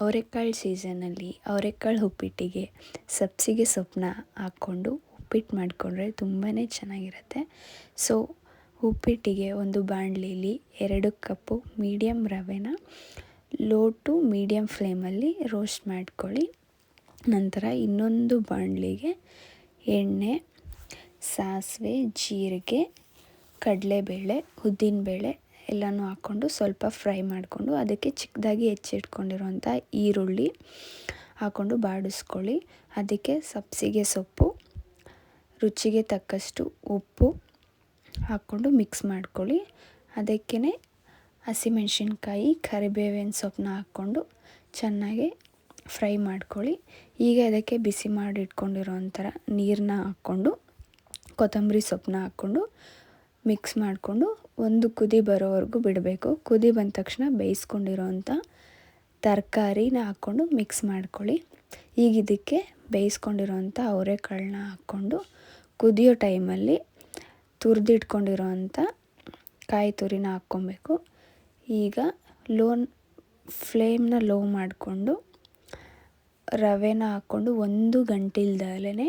ಅವರೆಕಾಳು ಸೀಸನಲ್ಲಿ ಅವರೆಕಾಳು ಉಪ್ಪಿಟ್ಟಿಗೆ ಸಬ್ಬಸಿಗೆ ಸೊಪ್ಪನ್ನ ಹಾಕ್ಕೊಂಡು ಉಪ್ಪಿಟ್ಟು ಮಾಡಿಕೊಂಡ್ರೆ ತುಂಬಾ ಚೆನ್ನಾಗಿರುತ್ತೆ. ಸೊ ಉಪ್ಪಿಟ್ಟಿಗೆ ಒಂದು ಬಾಣಲಿಲಿ 2 ಕಪ್ಪು ಮೀಡಿಯಮ್ ರವೆನ ಲೋ ಟು ಮೀಡಿಯಮ್ ಫ್ಲೇಮಲ್ಲಿ ರೋಸ್ಟ್ ಮಾಡ್ಕೊಳ್ಳಿ. ನಂತರ ಇನ್ನೊಂದು ಬಾಣಲಿಗೆ ಎಣ್ಣೆ, ಸಾಸಿವೆ, ಜೀರಿಗೆ, ಕಡಲೆಬೇಳೆ, ಉದ್ದಿನಬೇಳೆ ಎಲ್ಲನೂ ಹಾಕ್ಕೊಂಡು ಸ್ವಲ್ಪ ಫ್ರೈ ಮಾಡಿಕೊಂಡು ಅದಕ್ಕೆ ಚಿಕ್ಕದಾಗಿ ಹೆಚ್ಚಿಟ್ಕೊಂಡಿರೋಂಥ ಈರುಳ್ಳಿ ಹಾಕ್ಕೊಂಡು ಬಾಡಿಸ್ಕೊಳ್ಳಿ. ಅದಕ್ಕೆ ಸಬ್ಬಸಿಗೆ ಸೊಪ್ಪು, ರುಚಿಗೆ ತಕ್ಕಷ್ಟು ಉಪ್ಪು ಹಾಕ್ಕೊಂಡು ಮಿಕ್ಸ್ ಮಾಡ್ಕೊಳ್ಳಿ. ಅದಕ್ಕೇ ಹಸಿಮೆಣ್ಸಿನ್ಕಾಯಿ, ಕರಿಬೇವಿನ ಸೊಪ್ಪನ್ನ ಹಾಕ್ಕೊಂಡು ಚೆನ್ನಾಗಿ ಫ್ರೈ ಮಾಡ್ಕೊಳ್ಳಿ. ಈಗ ಅದಕ್ಕೆ ಬಿಸಿ ಮಾಡಿ ಇಟ್ಕೊಂಡಿರೋಂಥ ನೀರನ್ನ ಹಾಕ್ಕೊಂಡು ಕೊತ್ತಂಬರಿ ಸೊಪ್ಪನ್ನ ಹಾಕ್ಕೊಂಡು ಮಿಕ್ಸ್ ಮಾಡಿಕೊಂಡು ಒಂದು ಕುದಿ ಬರೋವರೆಗೂ ಬಿಡಬೇಕು. ಕುದಿ ಬಂದ ತಕ್ಷಣ ಬೇಯಿಸ್ಕೊಂಡಿರೋಂಥ ತರಕಾರಿನ ಹಾಕ್ಕೊಂಡು ಮಿಕ್ಸ್ ಮಾಡ್ಕೊಳ್ಳಿ. ಈಗ ಇದಕ್ಕೆ ಬೇಯಿಸ್ಕೊಂಡಿರೋಂಥ ಅವರೆಕಾಳನ್ನ ಹಾಕ್ಕೊಂಡು ಕುದಿಯೋ ಟೈಮಲ್ಲಿ ತುರಿದಿಟ್ಕೊಂಡಿರೋಂಥ ಕಾಯಿ ತುರಿನ ಹಾಕ್ಕೊಬೇಕು. ಈಗ ಫ್ಲೇಮ್ನ ಲೋ ಮಾಡಿಕೊಂಡು ರವೆನ ಹಾಕ್ಕೊಂಡು 1 ಗಂಟೆ ಇಲ್ದಲೇ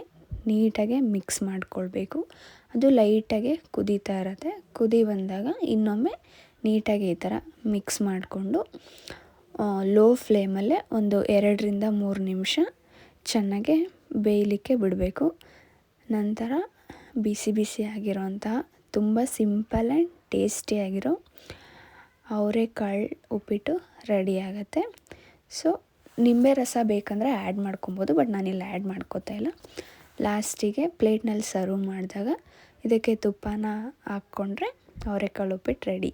ನೀಟಾಗೆ ಮಿಕ್ಸ್ ಮಾಡ್ಕೊಳ್ಬೇಕು. ಅದು ಲೈಟಾಗೆ ಕುದೀತಾ ಇರುತ್ತೆ. ಕುದಿ ಬಂದಾಗ ಇನ್ನೊಮ್ಮೆ ನೀಟಾಗಿ ಈ ಥರ ಮಿಕ್ಸ್ ಮಾಡಿಕೊಂಡು ಲೋ ಫ್ಲೇಮಲ್ಲೇ ಒಂದು 2-3 ನಿಮಿಷ ಚೆನ್ನಾಗೆ ಬೇಯಲಿಕ್ಕೆ ಬಿಡಬೇಕು. ನಂತರ ಬಿಸಿ ಬಿಸಿಯಾಗಿರೋಂತಹ ತುಂಬ ಸಿಂಪಲ್ ಆ್ಯಂಡ್ ಟೇಸ್ಟಿಯಾಗಿರೋ ಅವರೆಕಾಳು ಉಪ್ಪಿಟ್ಟು ರೆಡಿ ಆಗುತ್ತೆ. ಸೊ ನಿಂಬೆ ರಸ ಬೇಕಂದರೆ ಆ್ಯಡ್ ಮಾಡ್ಕೊಬೋದು, ಬಟ್ ನಾನಿಲ್ಲಿ ಆ್ಯಡ್ ಮಾಡ್ಕೋತಾ ಇಲ್ಲ. ಲಾಸ್ಟಿಗೆ ಪ್ಲೇಟ್ನಲ್ಲಿ ಸರ್ವ್ ಮಾಡಿದಾಗ ಇದಕ್ಕೆ ತುಪ್ಪನ ಹಾಕ್ಕೊಂಡ್ರೆ ಅವರೆಕಾಳು ಉಪ್ಪಿಟ್ಟು ರೆಡಿ.